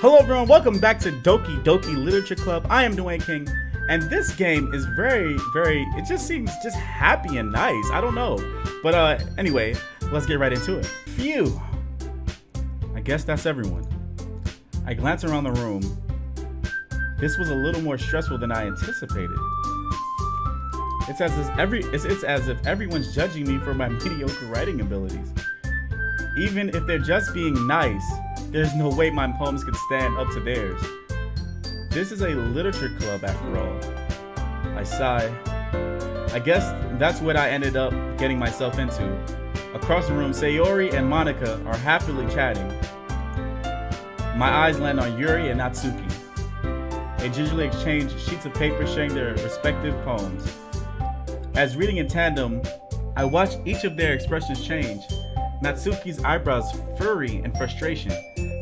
Hello everyone, welcome back to Doki Doki Literature Club. I am Dwayne King, and this game is it just seems just happy and nice. I don't know. But anyway, let's get right into it. Phew. I guess that's everyone. I glance around the room. This was a little more stressful than I anticipated. It's as if everyone's judging me for my mediocre writing abilities. Even if they're just being nice, there's no way my poems could stand up to theirs. This is a literature club after all. I sigh. I guess that's what I ended up getting myself into. Across the room, Sayori and Monica are happily chatting. My eyes land on Yuri and Natsuki. They gingerly exchange sheets of paper sharing their respective poems. As reading in tandem, I watch each of their expressions change. Natsuki's eyebrows furry in frustration.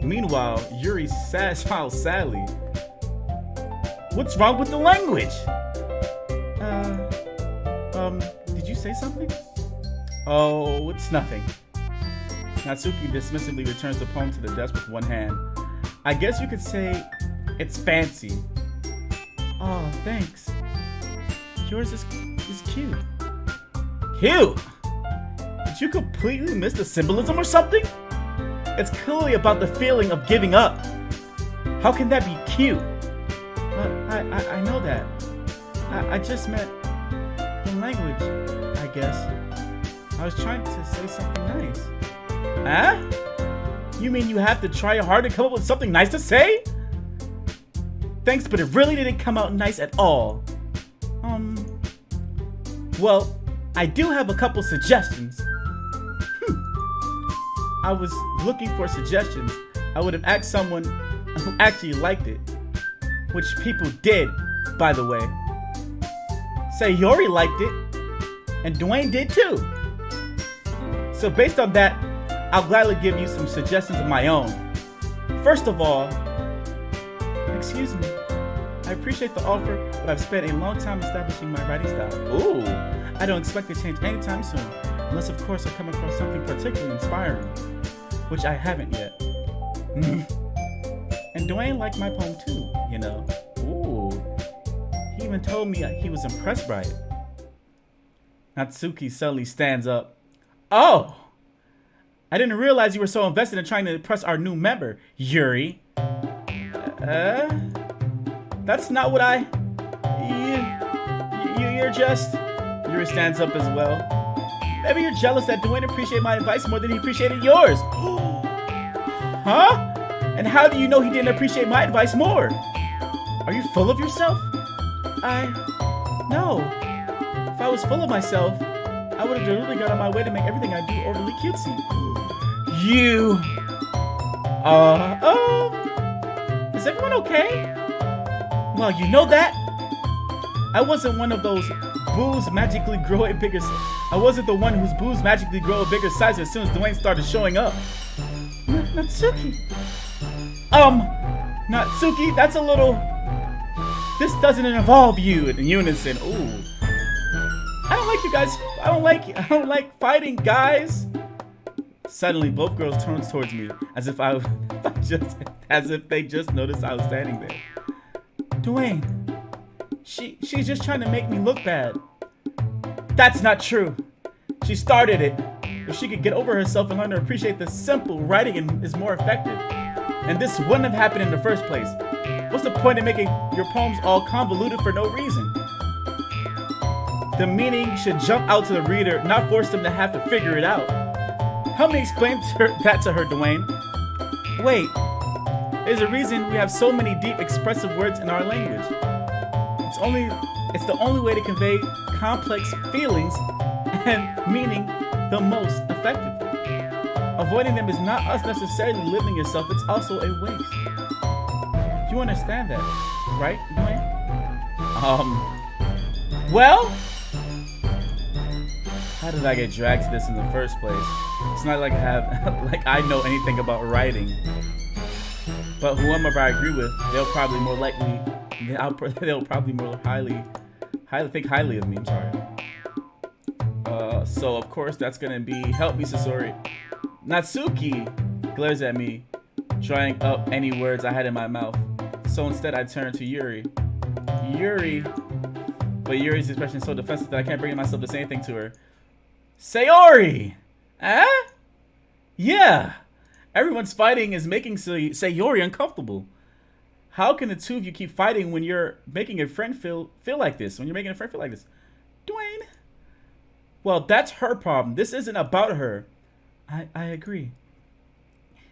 Meanwhile, Yuri smiles sadly. What's wrong with the language? Did you say something? Oh, it's nothing. Natsuki dismissively returns the poem to the desk with one hand. I guess you could say it's fancy. Oh, thanks. Yours is cute. Cute? Did you completely miss the symbolism or something? It's clearly about the feeling of giving up. How can that be cute? I know that. I just meant the language, I guess. I was trying to say something nice. Huh? You mean you have to try hard to come up with something nice to say? Thanks, but it really didn't come out nice at all. Well, I do have a couple suggestions. I was looking for suggestions. I would have asked someone who actually liked it. Which people did, by the way. Sayori liked it, and Dwayne did too. So based on that, I'll gladly give you some suggestions of my own. First of all, excuse me, I appreciate the offer, but I've spent a long time establishing my writing style. Ooh, I don't expect to change anytime soon, unless of course I come across something particularly inspiring, which I haven't yet. And Dwayne liked my poem too, you know. Ooh, he even told me he was impressed by it. Natsuki suddenly stands up. Oh, I didn't realize you were so invested in trying to impress our new member, Yuri. That's not what you're just... Yuri stands up as well. Maybe you're jealous that Dwayne appreciated my advice more than he appreciated yours. Huh? And how do you know he didn't appreciate my advice more? Are you full of yourself? No. If I was full of myself, I would have deliberately gone on my way to make everything I do overly cutesy. You... Is everyone okay? Well, you know that. I wasn't one of those boos magically grow a bigger... I wasn't the one whose boos magically grow a bigger size as soon as Dwayne started showing up. Natsuki. Natsuki, that's a little... This doesn't involve you in unison. Ooh. I don't like you guys. I don't like fighting, guys. Suddenly, both girls turn towards me as if they just noticed I was standing there. Dwayne, she's just trying to make me look bad. That's not true. She started it. If she could get over herself and learn to appreciate the simple, writing is more effective. And this wouldn't have happened in the first place. What's the point of making your poems all convoluted for no reason? The meaning should jump out to the reader, not force them to have to figure it out. Help me explain that to her, Dwayne. Wait, there's a reason we have so many deep, expressive words in our language. It's the only way to convey complex feelings and meaning the most effectively. Avoiding them is not us necessarily limiting yourself, it's also a waste. You understand that, right, Dwayne? Well, how did I get dragged to this in the first place? It's not like I know anything about writing. But whoever I agree with, they'll probably more highly think highly of me. I'm sorry. So of course that's gonna be help me, Sasori. Natsuki glares at me. drying up any words I had in my mouth. So instead, I turned to Yuri. Yuri. But Yuri's expression is so defensive that I can't bring myself to say anything to her. Sayori! Eh? Yeah. Everyone's fighting is making Sayori uncomfortable. How can the two of you keep fighting when you're making a friend feel like this? When you're making a friend feel like this? Dwayne? Well, that's her problem. This isn't about her. I agree.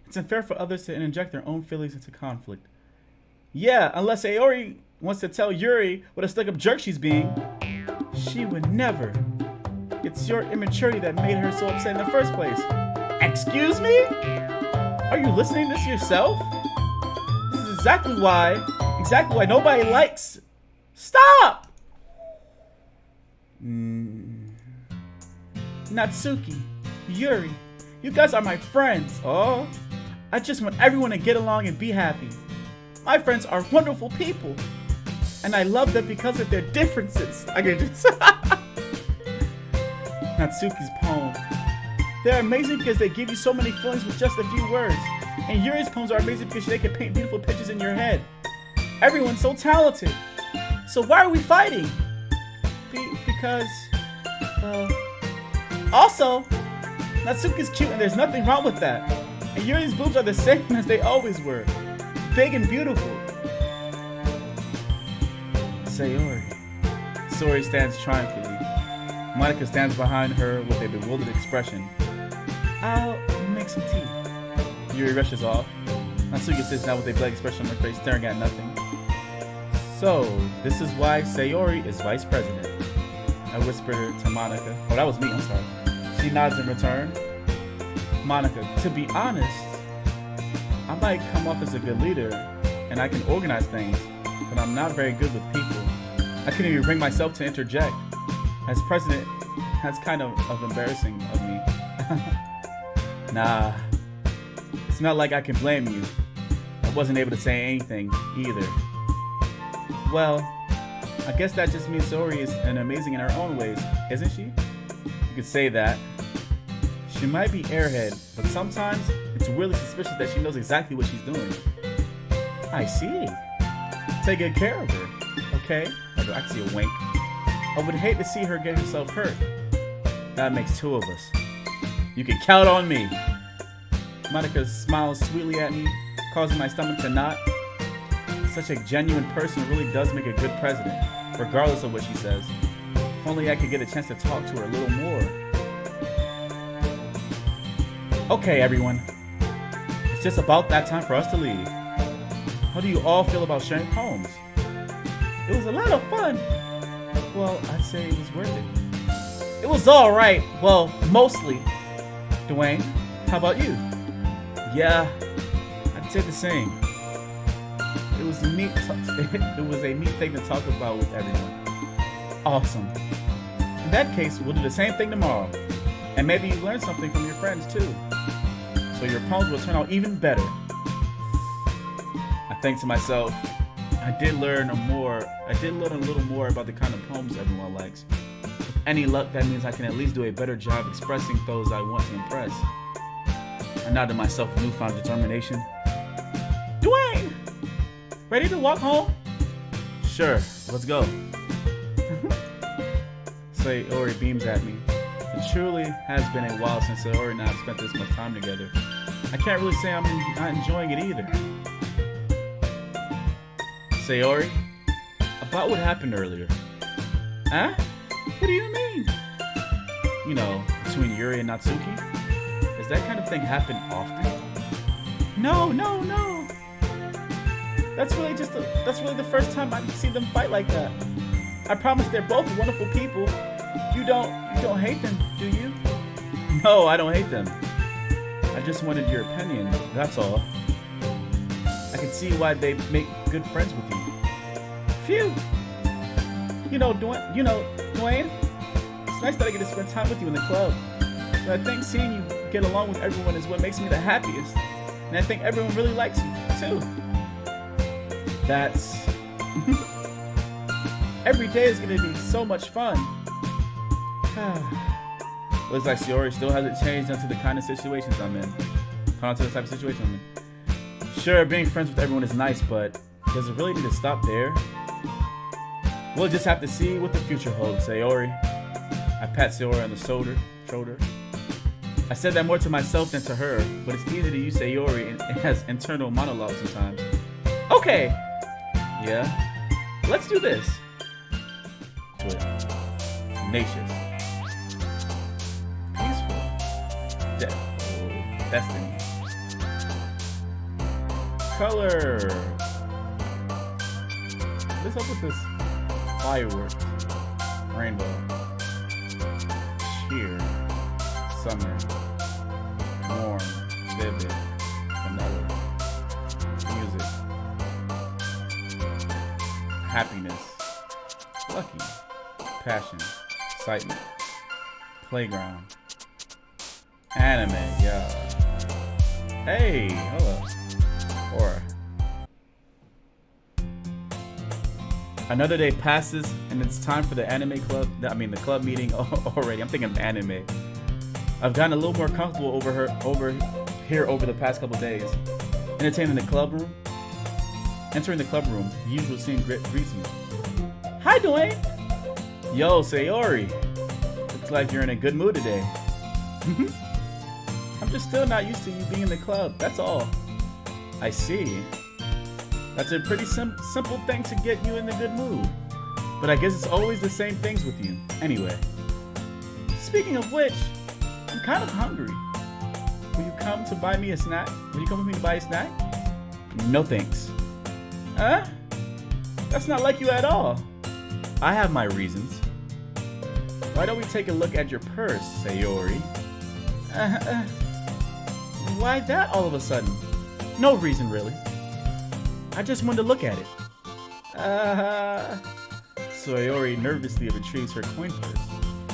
It's unfair for others to inject their own feelings into conflict. Yeah, unless Sayori wants to tell Yuri what a stuck-up jerk she's being. She would never. It's your immaturity that made her so upset in the first place. Excuse me? Are you listening to this yourself? This is exactly why nobody likes. Stop! Natsuki, Yuri, you guys are my friends. Oh, I just want everyone to get along and be happy. My friends are wonderful people, and I love them because of their differences. I can just Natsuki's poem. They're amazing because they give you so many feelings with just a few words. And Yuri's poems are amazing because they can paint beautiful pictures in your head. Everyone's so talented. So why are we fighting? Because, well... Also, Natsuki's cute and there's nothing wrong with that. And Yuri's boobs are the same as they always were. Big and beautiful. Sayori. Sayori stands triumphantly. Monica stands behind her with a bewildered expression. I'll make some tea. Yuri rushes off. Natsuki sits down with a blank expression on her face, staring at nothing. So, this is why Sayori is vice president. I whispered to Monica. Oh, that was me, I'm sorry. She nods in return. Monica, to be honest, I might come off as a good leader, and I can organize things, but I'm not very good with people. I couldn't even bring myself to interject. As president, that's kind of embarrassing of me. Nah, it's not like I can blame you. I wasn't able to say anything either. Well, I guess that just means Sayori is amazing in her own ways, isn't she? You could say that. She might be airhead, but sometimes it's really suspicious that she knows exactly what she's doing. I see. Take good care of her, okay? I see a wink. I would hate to see her get herself hurt. That makes two of us. You can count on me. Monica smiles sweetly at me, causing my stomach to knot. Such a genuine person really does make a good president, regardless of what she says. If only I could get a chance to talk to her a little more. Okay, everyone. It's just about that time for us to leave. How do you all feel about sharing poems? It was a lot of fun. Well, I'd say it was worth it. It was alright. Well, mostly. Dwayne, how about you? Yeah, I'd say the same. It was a neat thing to talk about with everyone. Awesome. In that case, we'll do the same thing tomorrow. And maybe you learn something from your friends too. So your poems will turn out even better. I think to myself, I did learn a little more about the kind of poems everyone likes. With any luck, that means I can at least do a better job expressing those I want to impress. I nodded myself with newfound determination. Dwayne! Ready to walk home? Sure, let's go. Sayori beams at me. It truly has been a while since Sayori and I have spent this much time together. I can't really say I'm not enjoying it either. Sayori, about what happened earlier. Huh? What do you mean? You know, between Yuri and Natsuki? Does that kind of thing happen often? No. That's really the first time I've seen them fight like that. I promise they're both wonderful people. You don't hate them, do you? No, I don't hate them. I just wanted your opinion, that's all. I can see why they make good friends with you. Phew! Dwayne, it's nice that I get to spend time with you in the club. But I think seeing you get along with everyone is what makes me the happiest. And I think everyone really likes you, too. That's... Every day is going to be so much fun. Looks like Sayori still hasn't changed onto the kind of situations I'm in. Onto the type of situation I'm in. Sure, being friends with everyone is nice, but does it really need to stop there? We'll just have to see what the future holds, Sayori. I pat Sayori on the shoulder. I said that more to myself than to her, but it's easy to use Sayori and it has internal monologues sometimes. Okay. Yeah. Let's do this. Tenacious. Peaceful. Destiny. Color. Let's help with this. Fireworks. Rainbow. Cheer. Summer. Warm. Vivid. Vanilla. Music. Happiness. Lucky. Passion. Excitement. Playground. Anime. Yeah. Hey. Hello. Aura. Another day passes, and it's time for the anime club. The club meeting already. I'm thinking of anime. I've gotten a little more comfortable over here over the past couple days. Entering the club room, the usual scene greets me. Hi, Dwayne. Yo, Sayori. Looks like you're in a good mood today. I'm just still not used to you being in the club. That's all. I see. That's a pretty simple thing to get you in a good mood. But I guess it's always the same things with you. Anyway. Speaking of which, I'm kind of hungry. Will you come to buy me a snack? Will you come with me to buy a snack? No thanks. Huh? That's not like you at all. I have my reasons. Why don't we take a look at your purse, Sayori? Why that all of a sudden? No reason, really. I just wanted to look at it. Sayori nervously retrieves her coin purse.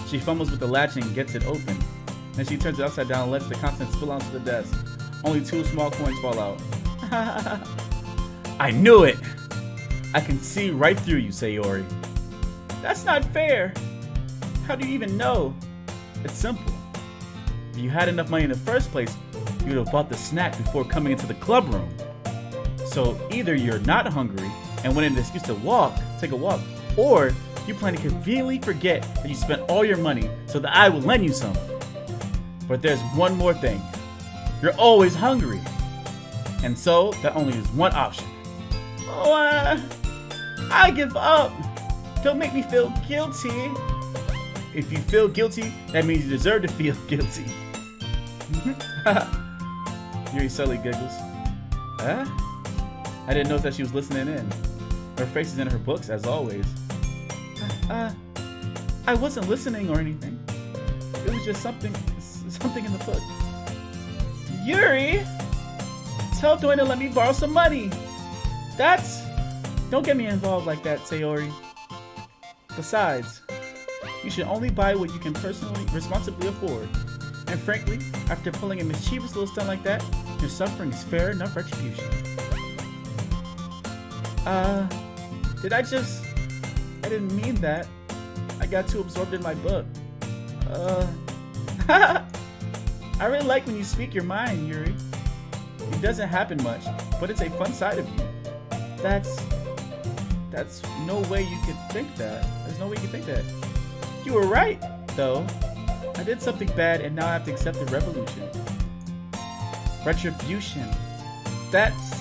She fumbles with the latch and gets it open. Then she turns it upside down and lets the contents spill onto the desk. Only 2 small coins fall out. I knew it! I can see right through you, Sayori. That's not fair. How do you even know? It's simple. If you had enough money in the first place, you would have bought the snack before coming into the club room. So either you're not hungry and wanted an excuse to take a walk, or you plan to conveniently forget that you spent all your money so that I will lend you some. But there's one more thing. You're always hungry. And so that only is one option. Oh, I give up. Don't make me feel guilty. If you feel guilty, that means you deserve to feel guilty. Yuri subtly giggles. Huh? I didn't notice that she was listening in. Her face is in her books, as always. I wasn't listening or anything. It was just something in the book. Yuri! Tell Dwayne to let me borrow some money. Don't get me involved like that, Sayori. Besides, you should only buy what you can responsibly afford. And frankly, after pulling a mischievous little stunt like that, your suffering is fair enough retribution. I didn't mean that. I got too absorbed in my book. I really like when you speak your mind, Yuri. It doesn't happen much, but it's a fun side of you. That's no way you could think that. There's no way you could think that. You were right, though. I did something bad and now I have to accept the retribution. That's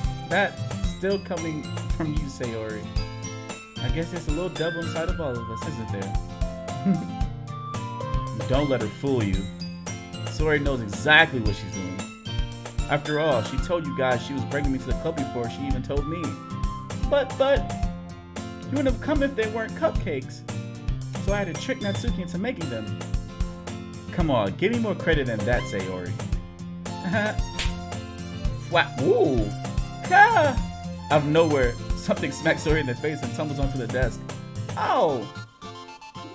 still coming from you, Sayori. I guess there's a little devil inside of all of us, isn't there? Don't let her fool you. Sayori knows exactly what she's doing. After all, she told you guys she was bringing me to the club before she even told me. But you wouldn't have come if they weren't cupcakes. So I had to trick Natsuki into making them. Come on, give me more credit than that, Sayori. Flat. Ooh. Out of nowhere, something smacks Sayori in the face and tumbles onto the desk. Oh.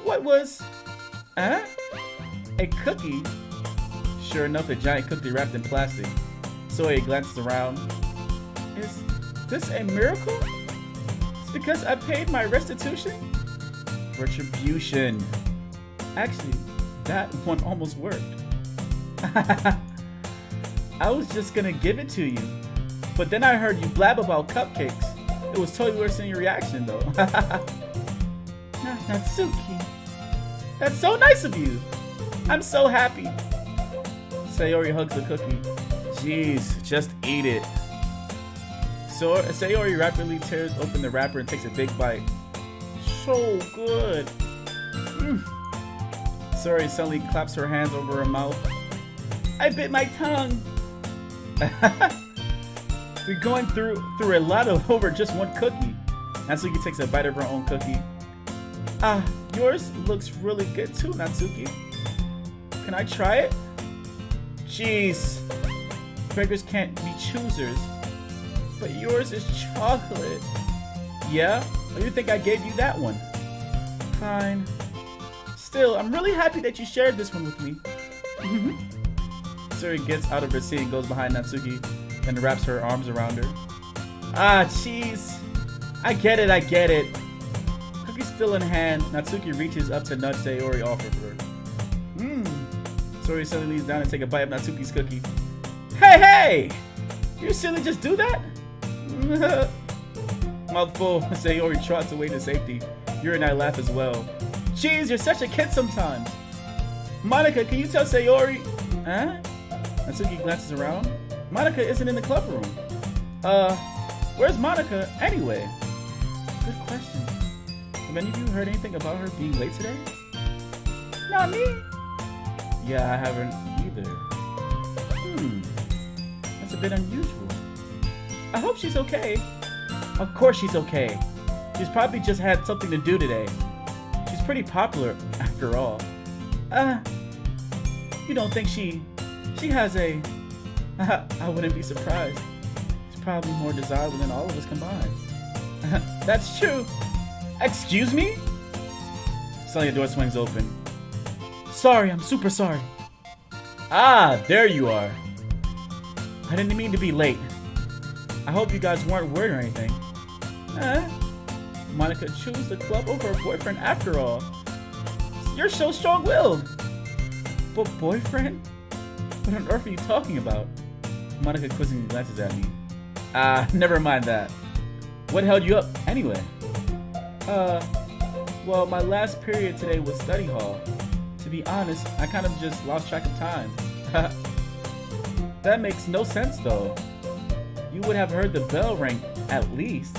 What was? A cookie? Sure enough, a giant cookie wrapped in plastic. Sayori glances around. Is this a miracle? It's because I paid my restitution? Retribution. Actually, that one almost worked. I was just gonna give it to you. But then I heard you blab about cupcakes. It was totally worse than your reaction, though. Natsuki. That's so nice of you. I'm so happy. Sayori hugs the cookie. Jeez, just eat it. So Sayori rapidly tears open the wrapper and takes a big bite. So good. Sayori suddenly claps her hands over her mouth. I bit my tongue. We're going through a lot of over just one cookie. Natsuki takes a bite of her own cookie. Yours looks really good too, Natsuki. Can I try it? Jeez. Beggars can't be choosers. But yours is chocolate. Yeah? Or you think I gave you that one? Fine. Still, I'm really happy that you shared this one with me. Sayori gets out of her seat and goes behind Natsuki and wraps her arms around her. Jeez. I get it. Cookie's still in hand. Natsuki reaches up to nudge Sayori off of her. Sayori suddenly leans down and takes a bite of Natsuki's cookie. Hey! You silly just do that? Mouthful, Sayori trots away to safety. Yuri and I laugh as well. Jeez, you're such a kid sometimes. Monica, can you tell Sayori? Huh? Natsuki glances around. Monica isn't in the club room. Where's Monica anyway? Good question. Have any of you heard anything about her being late today? Not me. Yeah, I haven't either. That's a bit unusual. I hope she's okay. Of course she's okay. She's probably just had something to do today. She's pretty popular, after all. You don't think she has a... I wouldn't be surprised. She's probably more desirable than all of us combined. That's true. Excuse me? Suddenly the door swings open. Sorry, I'm super sorry. There you are. I didn't mean to be late. I hope you guys weren't worried or anything. Monica chose the club over her boyfriend after all. You're so strong-willed. But boyfriend? What on earth are you talking about? Monica quizzingly glances at me. Never mind that. What held you up anyway? Well, my last period today was study hall. To be honest, I kind of just lost track of time. That makes no sense though. You would have heard the bell ring at least.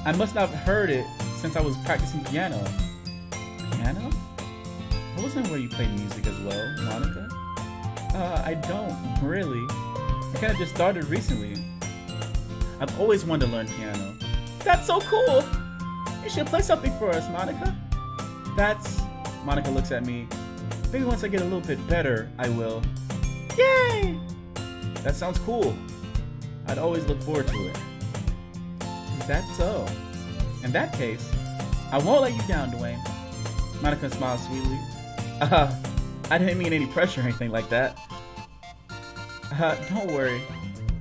I must not have heard it since I was practicing piano. Piano? I wasn't where you played music as well, Monica. I don't really. I kind of just started recently. I've always wanted to learn piano. That's so cool! You should play something for us, Monica. Monica looks at me. Maybe once I get a little bit better, I will. Yay! That sounds cool. I'd always look forward to it. Is that so? In that case, I won't let you down, Dwayne. Monica smiles sweetly. I didn't mean any pressure or anything like that. Don't worry.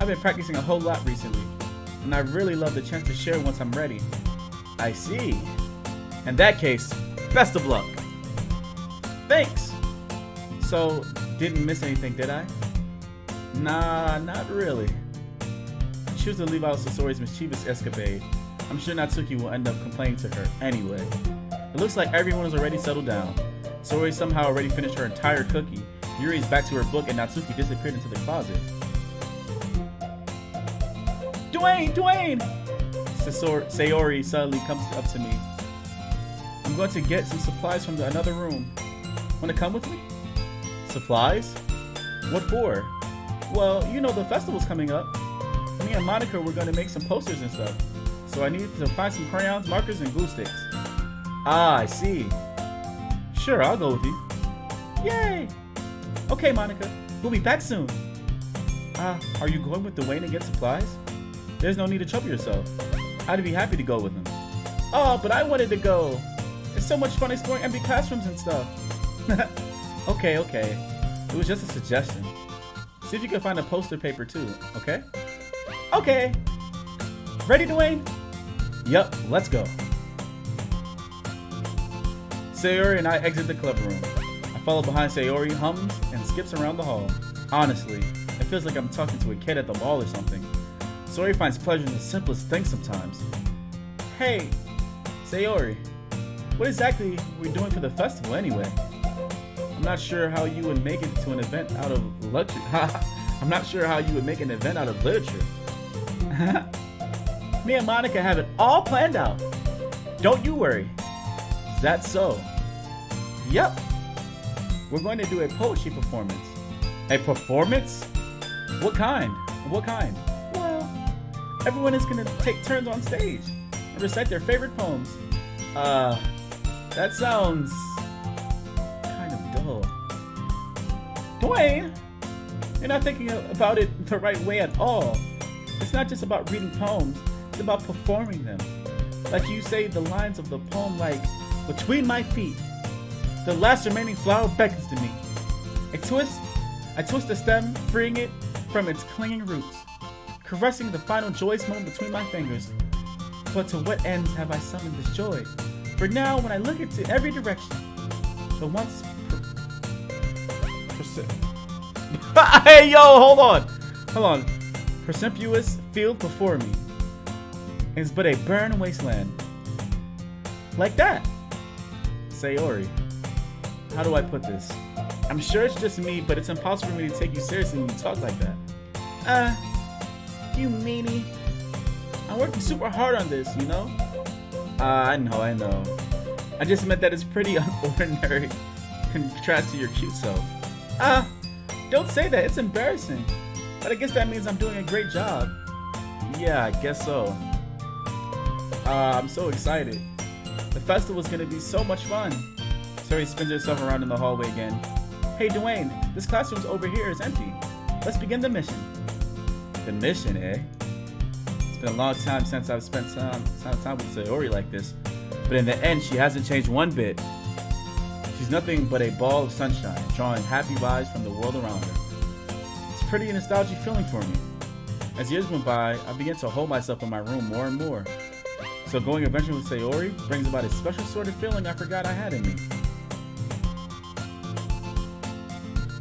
I've been practicing a whole lot recently, and I really love the chance to share once I'm ready. I see. In that case, best of luck. Thanks. So, didn't miss anything, did I? Nah, not really. I choose to leave out Sasori's mischievous escapade. I'm sure Natsuki will end up complaining to her anyway. It looks like everyone is already settled down. Sasori somehow already finished her entire cookie. Yuri's back to her book and Natsuki disappeared into the closet. Dwayne! Sayori suddenly comes up to me. I'm going to get some supplies from another room. Want to come with me? Supplies? What for? Well, you know the festival's coming up. Me and Monica were going to make some posters and stuff. So I need to find some crayons, markers, and glue sticks. I see. Sure, I'll go with you. Yay! Okay, Monica. We'll be back soon. Are you going with Dwayne to get supplies? There's no need to trouble yourself. I'd be happy to go with him. Oh, but I wanted to go. It's so much fun exploring empty classrooms and stuff. Okay. It was just a suggestion. See if you can find a poster paper too, okay? Okay. Ready, Dwayne? Yup, let's go. Sayori and I exit the club room. I follow behind Sayori, hums, and skips around the hall. Honestly, it feels like I'm talking to a kid at the mall or something. Sayori finds pleasure in the simplest things sometimes. Hey, Sayori, what exactly are we doing for the festival anyway? I'm not sure how you would make it to an event out of literature. I'm not sure how you would make an event out of literature. Me and Monica have it all planned out. Don't you worry. Is that so? Yep. We're going to do a poetry performance. A performance? What kind? What kind? Well, everyone is going to take turns on stage and recite their favorite poems. That sounds kind of dull. Dwayne, you're not thinking about it the right way at all. It's not just about reading poems, it's about performing them. Like you say the lines of the poem like, between my feet, the last remaining flower beckons to me. I twist the stem, freeing it from its clinging roots, caressing the final joyous moment between my fingers. But to what ends have I summoned this joy? For now, when I look into every direction, the once hey, yo, hold on. Precipitous field before me is but a barren wasteland. Like that. Sayori, how do I put this? I'm sure it's just me, but it's impossible for me to take you seriously when you talk like that. You meanie. I'm working super hard on this, you know? I know. I just meant that it's pretty unordinary contrast to your cute self. Don't say that, it's embarrassing. But I guess that means I'm doing a great job. Yeah, I guess so. I'm so excited. The festival's gonna be so much fun. Sayori spins herself around in the hallway again. Hey Dwayne, this classroom's over here is empty. Let's begin the mission. The mission, eh? It's been a long time since I've spent time with Sayori like this. But in the end, she hasn't changed one bit. She's nothing but a ball of sunshine, drawing happy vibes from the world around her. It's a pretty nostalgic feeling for me. As years went by, I began to hold myself in my room more and more. So going adventuring with Sayori brings about a special sort of feeling I forgot I had in me.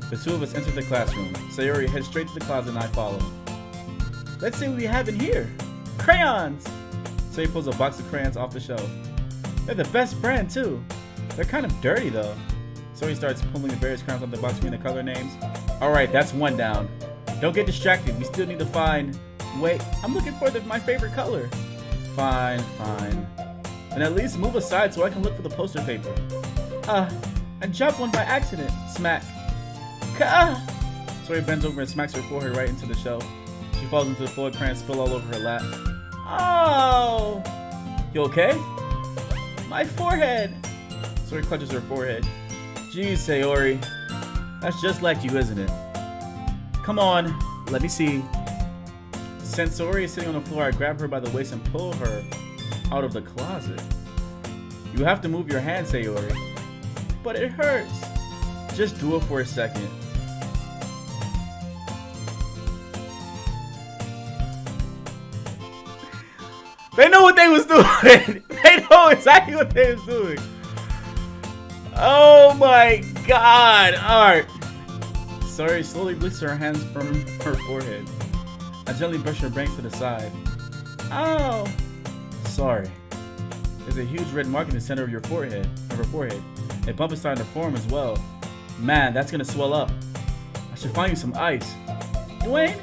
The two of us entered the classroom. Sayori heads straight to the closet and I follow. Let's see what we have in here. Crayons! Sayori pulls a box of crayons off the shelf. They're the best brand too. They're kind of dirty though. Sayori starts pulling the various crayons off the box reading the color names. Alright, that's one down. Don't get distracted. We still need to find... Wait, I'm looking for my favorite color. Fine. And at least move aside so I can look for the poster paper. I dropped one by accident. Smack. Sayori bends over and smacks her forehead right into the shelf. She falls into the floor, crayons spill all over her lap. Oh! You okay? My forehead! Sayori clutches her forehead. Geez, Sayori. That's just like you, isn't it? Come on, let me see. Since Sayori is sitting on the floor, I grab her by the waist and pull her out of the closet. You have to move your hand, Sayori. But it hurts. Just do it for a second. They know what they was doing. They know exactly what they was doing. Oh my god. Alright. Sayori slowly lifts her hands from her forehead. I gently brush her bangs to the side. Oh. Sorry. There's a huge red mark in the center of her forehead. A bump is starting to form as well. Man, that's gonna swell up. I should find you some ice. Dwayne?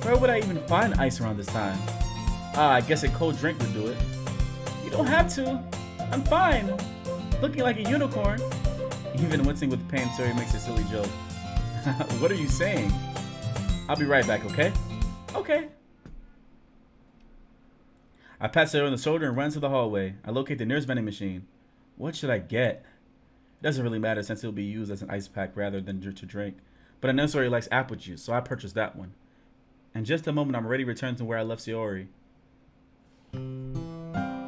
Where would I even find ice around this time? I guess a cold drink would do it. You don't have to. I'm fine. Looking like a unicorn. Even wincing with pain, Sayori makes a silly joke. What are you saying? I'll be right back, okay? Okay. I pat Sayori on the shoulder and run to the hallway. I locate the nearest vending machine. What should I get? It doesn't really matter since it'll be used as an ice pack rather than to drink. But I know Sayori likes apple juice, so I purchased that one. In just a moment, I'm ready to return to where I left Sayori.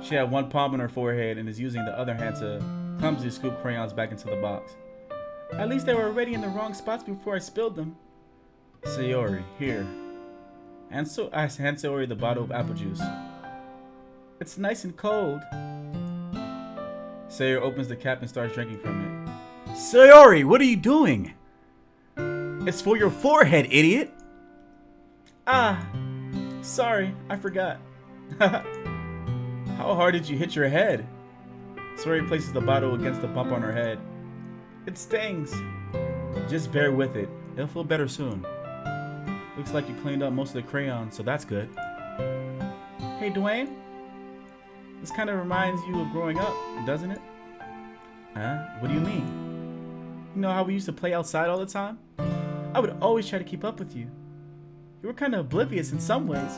She had one palm on her forehead and is using the other hand to clumsily scoop crayons back into the box. At least they were already in the wrong spots before I spilled them. Sayori, here. And so I hand Sayori the bottle of apple juice. It's nice and cold. Sayori opens the cap and starts drinking from it. Sayori, what are you doing? It's for your forehead, idiot. Sorry, I forgot. How hard did you hit your head? Sori places the bottle against the bump on her head. It stings. Just bear with it. It'll feel better soon. Looks like you cleaned up most of the crayons, so that's good. Hey, Dwayne. This kind of reminds you of growing up, doesn't it? Huh? What do you mean? You know how we used to play outside all the time? I would always try to keep up with you. You were kind of oblivious in some ways.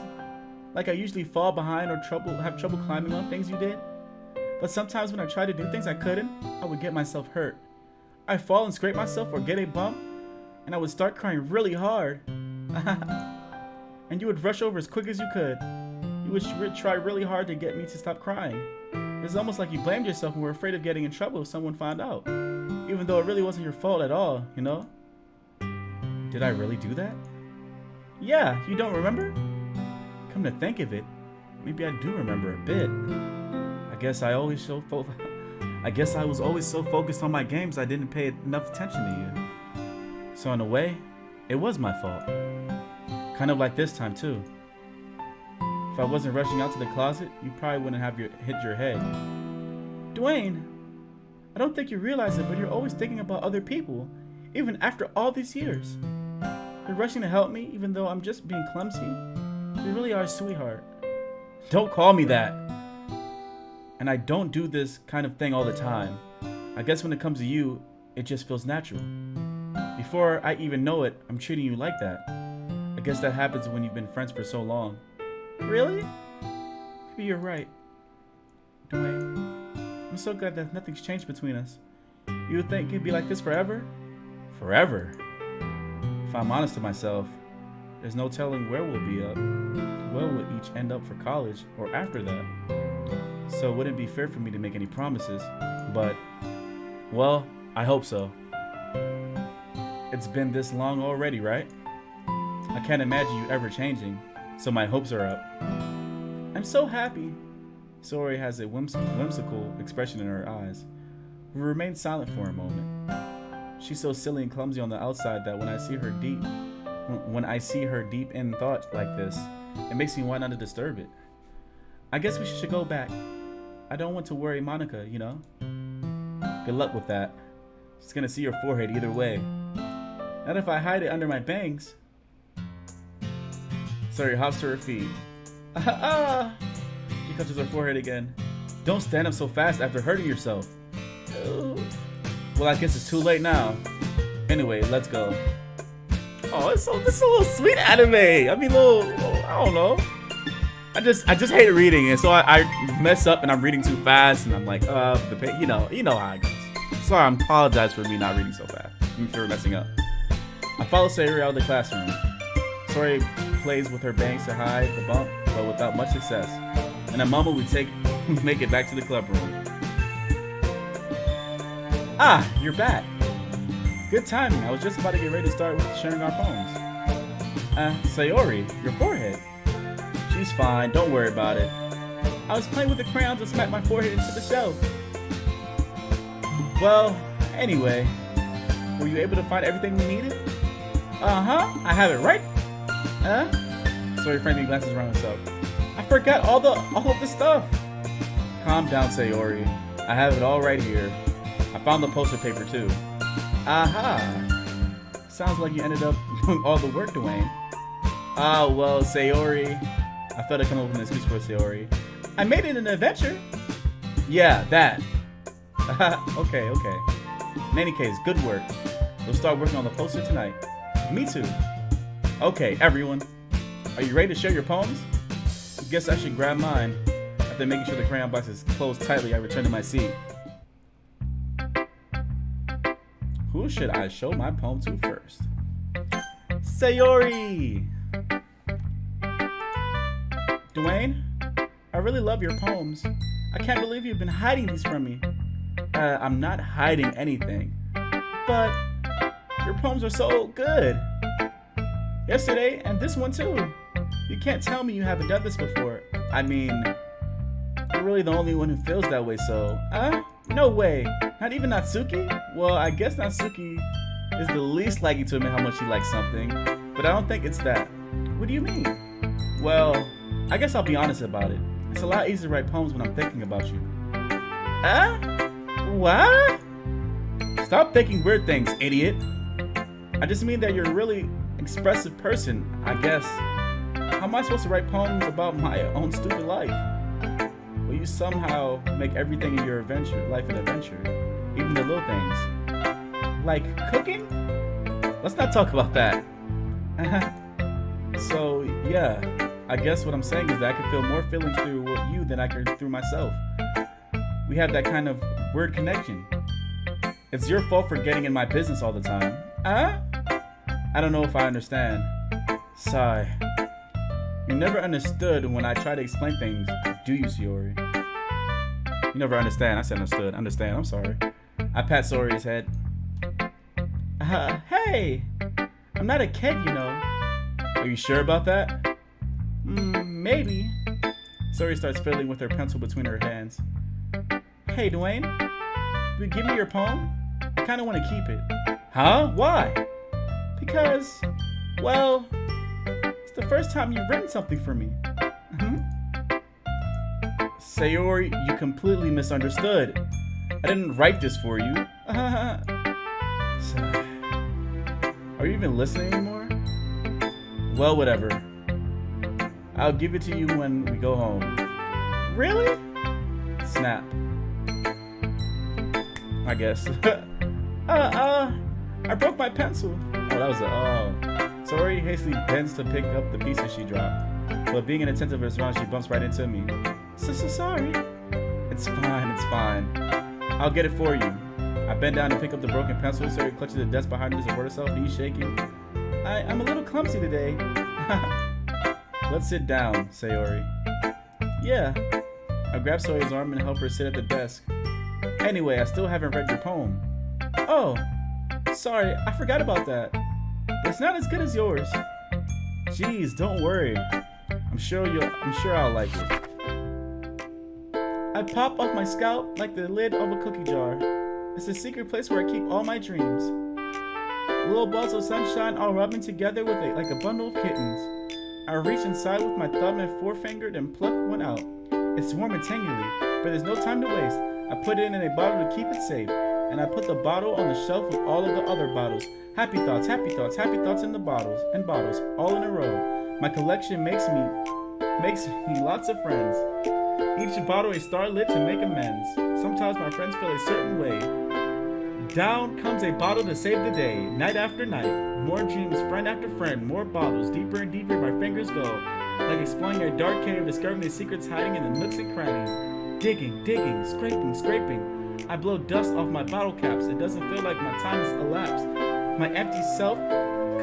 Like I usually fall behind or have trouble climbing on things you did. But sometimes when I tried to do things I couldn't, I would get myself hurt. I'd fall and scrape myself or get a bump, and I would start crying really hard. And you would rush over as quick as you could. You would try really hard to get me to stop crying. It's almost like you blamed yourself and were afraid of getting in trouble if someone found out. Even though it really wasn't your fault at all, you know? Did I really do that? Yeah, you don't remember? Come to think of it, maybe I do remember a bit. I guess I was always so focused on my games I didn't pay enough attention to you. So in a way, it was my fault. Kind of like this time too. If I wasn't rushing out to the closet, you probably wouldn't have hit your head. Dwayne, I don't think you realize it, but you're always thinking about other people, even after all these years. You're rushing to help me, even though I'm just being clumsy. You really are a sweetheart. Don't call me that. And I don't do this kind of thing all the time. I guess when it comes to you, it just feels natural. Before I even know it, I'm treating you like that. I guess that happens when you've been friends for so long. Really? Maybe you're right. Dwayne, I'm so glad that nothing's changed between us. You would think it'd be like this forever? Forever? If I'm honest to myself, there's no telling where we'll each end up for college or after that. So it wouldn't be fair for me to make any promises, but, well, I hope so. It's been this long already, right? I can't imagine you ever changing, so my hopes are up. I'm so happy. Sori has a whimsical expression in her eyes. We remain silent for a moment. She's so silly and clumsy on the outside that when I see her deep in thought like this, it makes me want not to disturb it. I guess we should go back. I don't want to worry Monica, you know? Good luck with that. She's gonna see your forehead either way. Not if I hide it under my bangs. Sori hops to her feet. She touches her forehead again. Don't stand up so fast after hurting yourself. Well, I guess it's too late now. Anyway, let's go. Oh, this is a little sweet anime. I mean, I don't know. I just hate reading, and so I mess up and I'm reading too fast, and I'm like, you know how it goes. So I apologize for me not reading so fast. For messing up. I follow Sayuri out of the classroom. Sori plays with her bangs to hide the bump, but without much success. In a moment, we make it back to the club room. Ah, you're back. Good timing. I was just about to get ready to start with sharing our poems. Sayori, your forehead. She's fine. Don't worry about it. I was playing with the crayons and smacked my forehead into the shelf. Well, anyway, were you able to find everything we needed? Uh-huh. I have it right. Huh? Sori frankly glances around herself. I forgot all of the stuff. Calm down, Sayori. I have it all right here. I found the poster paper too. Aha! Sounds like you ended up doing all the work, Dwayne. Ah, well, Sayori. I thought I'd come up with an excuse for Sayori. I made it an adventure. Yeah, that. Okay. In any case, good work. We'll start working on the poster tonight. Me too. Okay, everyone. Are you ready to share your poems? I guess I should grab mine. After making sure the crayon box is closed tightly, I return to my seat. Who should I show my poem to first? Sayori! Dwayne, I really love your poems. I can't believe you've been hiding these from me. I'm not hiding anything, but your poems are so good. Yesterday, and this one too. You can't tell me you haven't done this before. I mean, you're really the only one who feels that way, so... No way. Not even Natsuki? Well, I guess Natsuki is the least likely to admit how much she likes something, but I don't think it's that. What do you mean? Well, I guess I'll be honest about it. It's a lot easier to write poems when I'm thinking about you. What? Stop thinking weird things, idiot. I just mean that you're a really expressive person, I guess. How am I supposed to write poems about my own stupid life? Will you somehow make everything in your life an adventure? Even the little things. Like cooking? Let's not talk about that. So, yeah. I guess what I'm saying is that I can feel more feelings through you than I can through myself. We have that kind of weird connection. It's your fault for getting in my business all the time. I don't know if I understand. Sigh. You never understood when I try to explain things, do you, Sayori? You never understand. I said understood. Understand. I'm sorry. I pat Sayori's head. Hey! I'm not a kid, you know. Are you sure about that? Maybe. Sayori starts fiddling with her pencil between her hands. Hey, Dwayne. Will you give me your poem? I kind of want to keep it. Huh? Why? Because, well, it's the first time you've written something for me. Sayori, you completely misunderstood. I didn't write this for you. Are you even listening anymore? Well, whatever. I'll give it to you when we go home. Really? Snap. I guess. I broke my pencil. Oh, that was Sayori hastily bends to pick up the pieces she dropped. But being an attentive response, she bumps right into me. So sorry. It's fine. I'll get it for you. I bend down to pick up the broken pencil. Sayori clutches the desk behind her to support herself, knees shaking. I'm a little clumsy today. Let's sit down, Sayori. Yeah. I grab Sayori's arm and help her sit at the desk. Anyway, I still haven't read your poem. Oh, sorry, I forgot about that. It's not as good as yours. Jeez, don't worry. I'm sure I'll like it. I pop off my scalp like the lid of a cookie jar. It's a secret place where I keep all my dreams. Little balls of sunshine all rubbing together like a bundle of kittens. I reach inside with my thumb and forefinger and pluck one out. It's warm and tingly, but there's no time to waste. I put it in a bottle to keep it safe, and I put the bottle on the shelf with all of the other bottles. Happy thoughts in the bottles, all in a row. My collection makes me lots of friends. Each bottle a starlit to make amends. Sometimes my friends feel a certain way. Down comes a bottle to save the day, night after night. More dreams, friend after friend, more bottles. Deeper and deeper my fingers go, like exploring a dark cave, discovering the secrets hiding in the nooks and crannies. Digging, scraping. I blow dust off my bottle caps. It doesn't feel like my time has elapsed. My empty self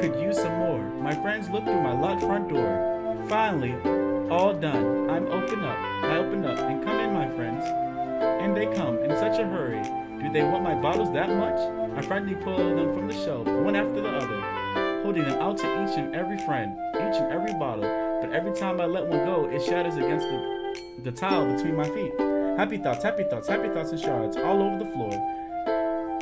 could use some more. My friends look through my locked front door. Finally, all done. I open up and come in, my friends. And they come in such a hurry. Do they want my bottles that much? I frantically pull them from the shelf, one after the other, holding them out to each and every friend, each and every bottle. But every time I let one go, it shatters against the tile between my feet. Happy thoughts in shards all over the floor.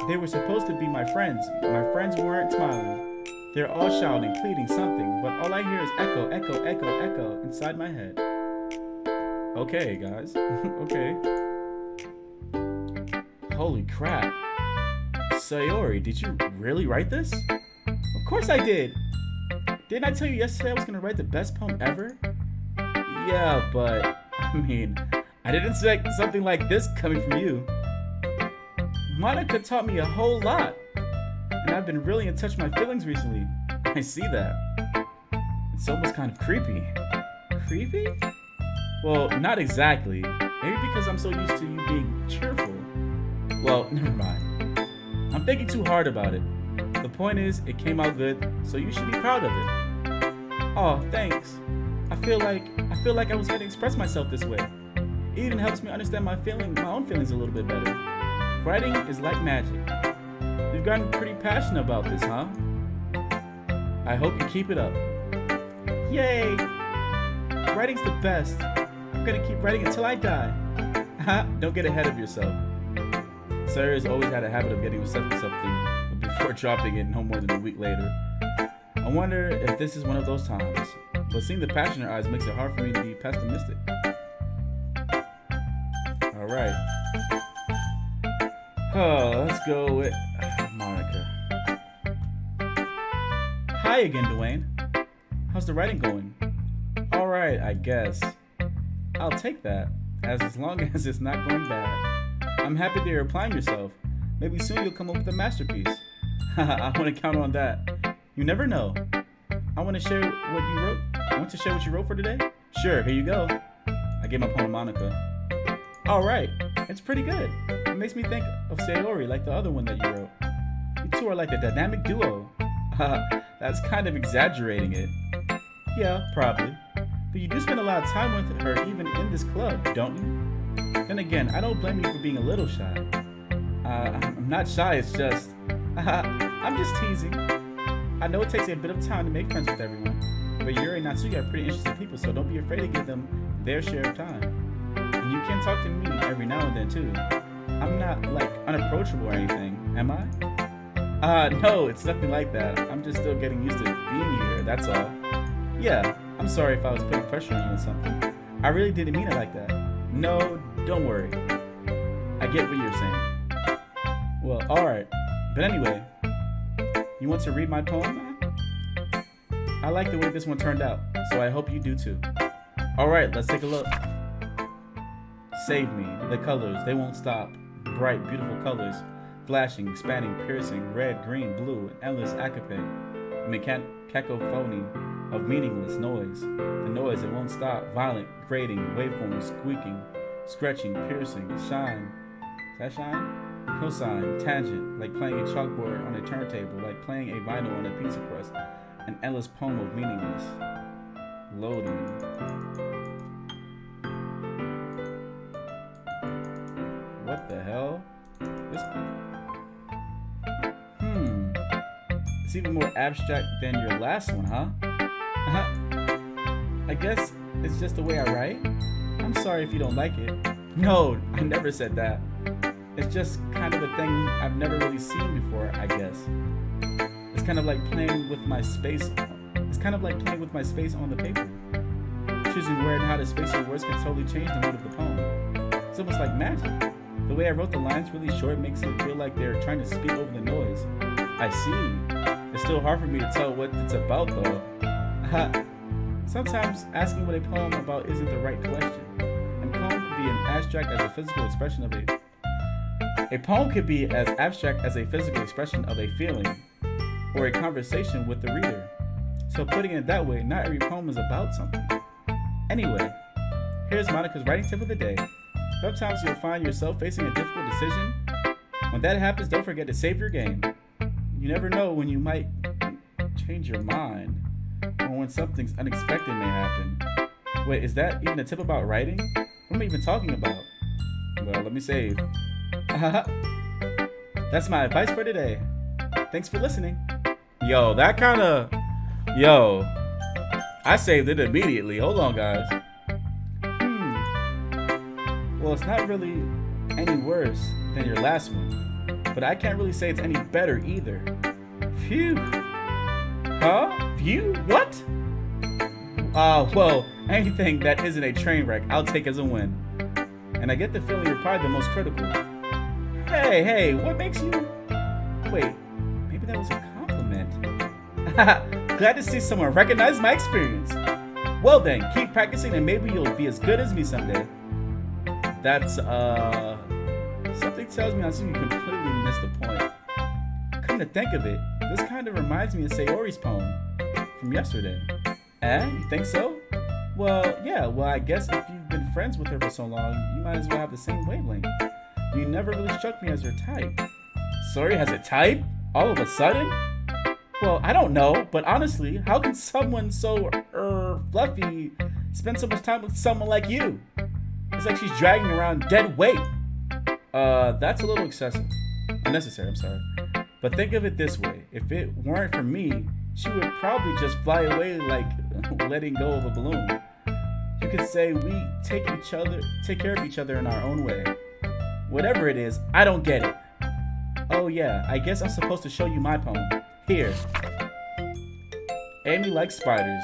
They were supposed to be my friends. My friends weren't smiling. They're all shouting, pleading something, but all I hear is echo inside my head. Okay, guys. Okay. Holy crap. Sayori, did you really write this? Of course I did. Didn't I tell you yesterday I was going to write the best poem ever? Yeah, but, I didn't expect something like this coming from you. Monica taught me a whole lot, and I've been really in touch with my feelings recently. I see that. It's almost kind of creepy. Creepy? Well, not exactly. Maybe because I'm so used to you being cheerful. Well, never mind. I'm thinking too hard about it. The point is, it came out good, so you should be proud of it. Oh, thanks. I feel like I was going to express myself this way. It even helps me understand my own feelings a little bit better. Writing is like magic. You've gotten pretty passionate about this, huh? I hope you keep it up. Yay! Writing's the best. I'm gonna keep writing until I die. Don't get ahead of yourself. Sarah has always had a habit of getting obsessed with something before dropping it no more than a week later. I wonder if this is one of those times. but seeing the passion in her eyes makes it hard for me to be pessimistic. Alright. Let's go with Monica. Hi again, Dwayne. How's the writing going? Alright, I guess. I'll take that, as long as it's not going bad. I'm happy that you're applying yourself. Maybe soon you'll come up with a masterpiece. I want to count on that. You never know. I want to share what you wrote. Want to share what you wrote for today? Sure, here you go. I gave my poem to Monica. Alright, it's pretty good. It makes me think of Sayori like the other one that you wrote. You two are like a dynamic duo. That's kind of exaggerating it. Yeah, probably. But you do spend a lot of time with her even in this club, don't you? Then again, I don't blame you for being a little shy. I'm not shy, it's just... I'm just teasing. I know it takes a bit of time to make friends with everyone, but Yuri and Natsuki are pretty interesting people, so don't be afraid to give them their share of time. And you can talk to me every now and then too. I'm not, like, unapproachable or anything, am I? No, it's nothing like that. I'm just still getting used to being here, that's all. Yeah, I'm sorry if I was putting pressure on you or something. I really didn't mean it like that. No, don't worry. I get what you're saying. Well, alright. But anyway, you want to read my poem now? I like the way this one turned out, so I hope you do too. Alright, let's take a look. Save me. The colors, they won't stop. Bright, beautiful colors. Flashing, expanding, piercing, red, green, blue, an endless acope. Cacophony of meaningless noise. The noise, it won't stop. Violent, grating, waveforms, squeaking, scratching, piercing, shine. Is that shine? Cosine, tangent, like playing a chalkboard on a turntable, like playing a vinyl on a pizza crust. An endless poem of meaningless. Loading. What the hell? This... It's even more abstract than your last one, huh? I guess it's just the way I write. I'm sorry if you don't like it. No, I never said that. It's just kind of a thing I've never really seen before, I guess. It's kind of like playing with my space. It's kind of like playing with my space on the paper. Choosing where and how to space your words can totally change the mood of the poem. It's almost like magic. The way I wrote the lines really short makes it feel like they're trying to speak over the noise. I see. It's still hard for me to tell what it's about, though. Sometimes asking what a poem about isn't the right question. A poem could be as abstract as a physical expression of a feeling, or a conversation with the reader. So putting it that way, not every poem is about something. Anyway, here's Monica's writing tip of the day. Sometimes you'll find yourself facing a difficult decision. When that happens, don't forget to save your game. You never know when you might change your mind, or when something unexpected may happen. Wait, is that even a tip about writing? What am I even talking about? Well, let me save. That's my advice for today. Thanks for listening. Yo, I saved it immediately. Hold on, guys. Well, it's not really any worse than your last one, but I can't really say it's any better either. Phew. Huh? Phew? What? Well, anything that isn't a train wreck, I'll take as a win. And I get the feeling you're probably the most critical. Hey, what makes you... Wait, maybe that was a compliment. Glad to see someone recognize my experience. Well then, keep practicing and maybe you'll be as good as me someday. That's, something tells me you completely missed the point. Come to think of it, this kind of reminds me of Sayori's poem from yesterday. You think so? Well, yeah, I guess if you've been friends with her for so long, you might as well have the same wavelength. You never really struck me as your type. Sayori has a type? All of a sudden? Well, I don't know, but honestly, how can someone so, fluffy spend so much time with someone like you? It's like she's dragging around dead weight. That's a little unnecessary, I'm sorry. But think of it this way. If it weren't for me, she would probably just fly away like letting go of a balloon. You could say we take care of each other in our own way. Whatever it is, I don't get it. Oh yeah, I guess I'm supposed to show you my poem. Here. Amy likes spiders.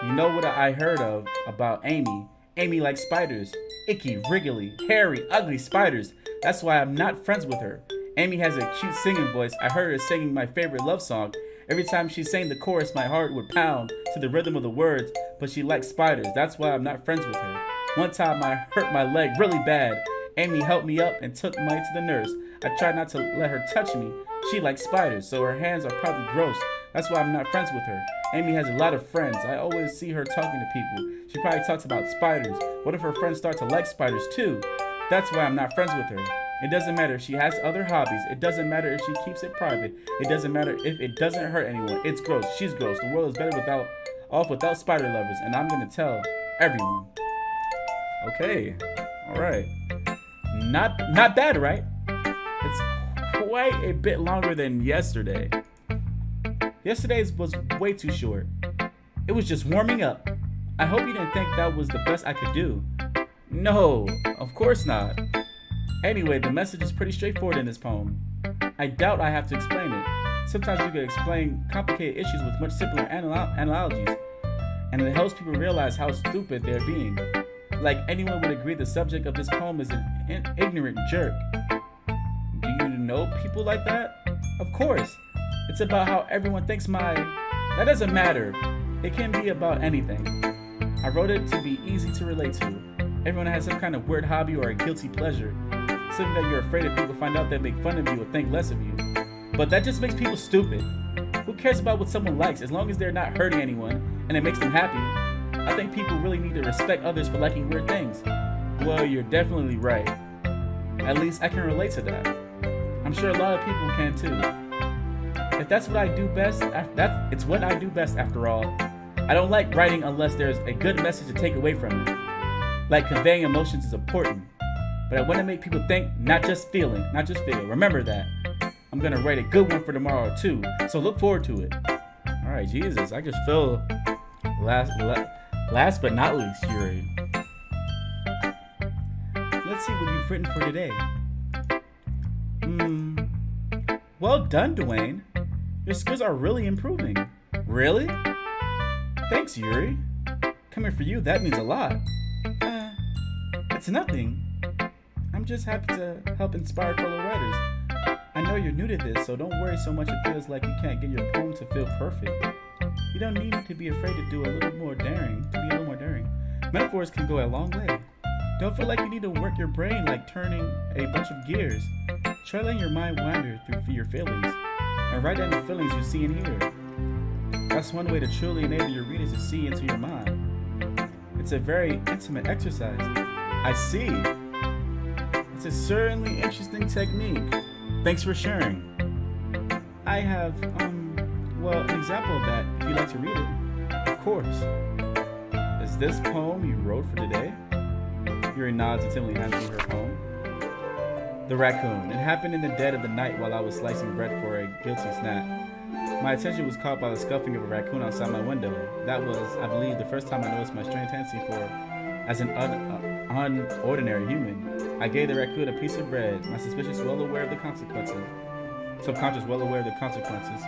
You know what I heard of about Amy? Amy likes spiders. Icky, wriggly, hairy, ugly spiders. That's why I'm not friends with her. Amy has a cute singing voice. I heard her singing my favorite love song. Every time she sang the chorus, my heart would pound to the rhythm of the words, but she likes spiders. That's why I'm not friends with her. One time I hurt my leg really bad. Amy helped me up and took me to the nurse. I tried not to let her touch me. She likes spiders, so her hands are probably gross. That's why I'm not friends with her. Amy has a lot of friends. I always see her talking to people. She probably talks about spiders. What if her friends start to like spiders too? That's why I'm not friends with her. It doesn't matter if she has other hobbies. It doesn't matter if she keeps it private. It doesn't matter if it doesn't hurt anyone. It's gross. She's gross. The world is better without spider lovers, and I'm gonna tell everyone. Okay. Alright. Not bad, right? It's quite a bit longer than yesterday. Yesterday's was way too short. It was just warming up. I hope you didn't think that was the best I could do. No, of course not. Anyway, the message is pretty straightforward in this poem. I doubt I have to explain it. Sometimes you can explain complicated issues with much simpler analogies, and it helps people realize how stupid they're being. Like anyone would agree the subject of this poem is an ignorant jerk. Do you know people like that? Of course. It's about how everyone thinks that doesn't matter. It can be about anything. I wrote it to be easy to relate to. Everyone has some kind of weird hobby or a guilty pleasure. Something that you're afraid if people find out they make fun of you or think less of you. But that just makes people stupid. Who cares about what someone likes as long as they're not hurting anyone and it makes them happy? I think people really need to respect others for liking weird things. Well, you're definitely right. At least I can relate to that. I'm sure a lot of people can too. If that's what I do best, it's what I do best after all. I don't like writing unless there's a good message to take away from it. Like conveying emotions is important. But I want to make people think, not just feeling. Remember that. I'm going to write a good one for tomorrow too. So look forward to it. Alright, Jesus. I just feel last but not least, Yuri. Let's see what you've written for today. Well done, Dwayne. Your skills are really improving. Really? Thanks, Yuri. Coming for you, that means a lot. It's nothing. I'm just happy to help inspire fellow writers. I know you're new to this, so don't worry so much it feels like you can't get your poem to feel perfect. You don't need to be afraid to be a little more daring. Metaphors can go a long way. Don't feel like you need to work your brain like turning a bunch of gears. Try letting your mind wander through your feelings, and write down the feelings you see and hear. That's one way to truly enable your readers to see into your mind. It's a very intimate exercise. I see. It's a certainly interesting technique. Thanks for sharing. I have, an example of that, if you'd like to read it. Of course. Is this poem you wrote for today? Yuri nods and timidly hands me her poem. The raccoon. It happened in the dead of the night while I was slicing bread for a guilty snack. My attention was caught by the scuffing of a raccoon outside my window. That was, I believe, the first time I noticed my strange tendency as an unordinary human. I gave the raccoon a piece of bread, my suspicious well aware of the consequences. Subconscious well aware of the consequences.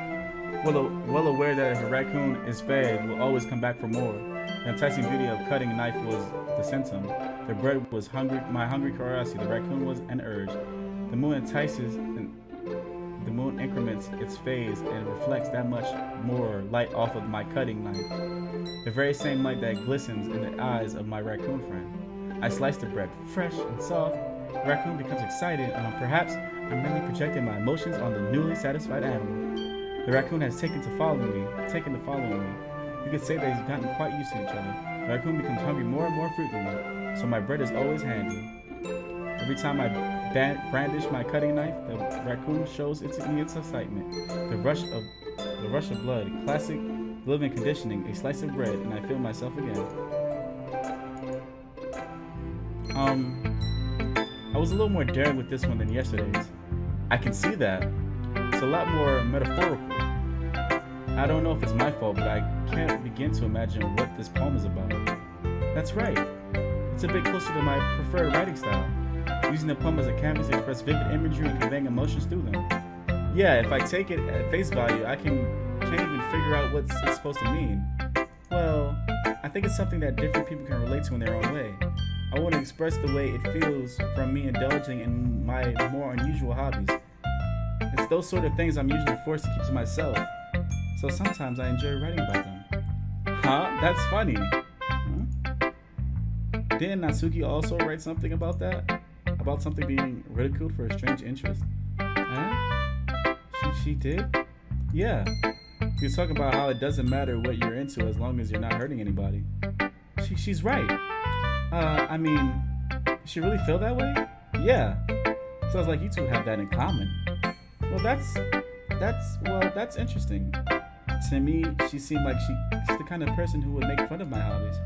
Well aware that if a raccoon is fed, it will always come back for more. The enticing beauty of cutting a knife was the symptom. The bread was my hungry curiosity. The raccoon was an urge. The moon entices, the moon increments its phase and reflects that much more light off of my cutting knife. The very same light that glistens in the eyes of my raccoon friend. I slice the bread, fresh and soft. The raccoon becomes excited, and perhaps I'm merely projecting my emotions on the newly satisfied animal. The raccoon has taken to following me. You could say that he's gotten quite used to each other. The raccoon becomes hungry more and more frequently, so my bread is always handy. Every time I brandish my cutting knife, the raccoon shows its excitement. The rush of blood, classic living conditioning, a slice of bread, and I feel myself again. I was a little more daring with this one than yesterday's. I can see that. It's a lot more metaphorical. I don't know if it's my fault, but I can't begin to imagine what this poem is about. That's right. It's a bit closer to my preferred writing style, using the poem as a canvas to express vivid imagery and conveying emotions through them. Yeah, if I take it at face value, I can't even figure out what it's supposed to mean. Well, think it's something that different people can relate to in their own way. I want to express the way it feels from me indulging in my more unusual hobbies. It's those sort of things I'm usually forced to keep to myself. So sometimes I enjoy writing about them. Huh? That's funny. Didn't Natsuki also write something about that? About something being ridiculed for a strange interest? Huh? She did? Yeah. She was talking about how it doesn't matter what you're into as long as you're not hurting anybody. She's right. I mean, she really feel that way? Yeah. Sounds like you two have that in common. Well, that's interesting. To me, she seemed like she's the kind of person who would make fun of my hobbies.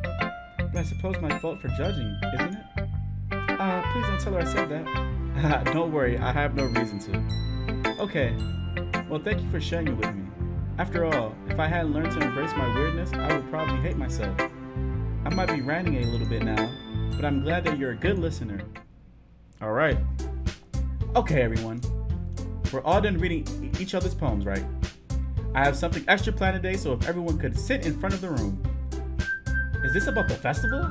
But I suppose my fault for judging, isn't it? Please don't tell her I said that. Don't worry, I have no reason to. Okay. Well, thank you for sharing it with me. After all, if I hadn't learned to embrace my weirdness, I would probably hate myself. I might be ranting a little bit now, but I'm glad that you're a good listener. Alright. Okay, everyone. We're all done reading each other's poems, right? I have something extra planned today, so if everyone could sit in front of the room. Is this about the festival?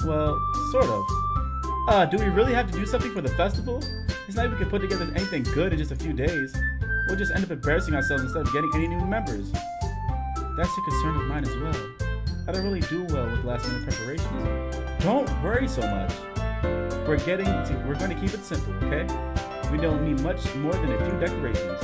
Well, sort of. Do we really have to do something for the festival? It's not like we can put together anything good in just a few days. We'll just end up embarrassing ourselves instead of getting any new members. That's a concern of mine as well. I don't really do well with last minute preparations. Don't worry so much. We're going to keep it simple, okay? We don't need much more than a few decorations.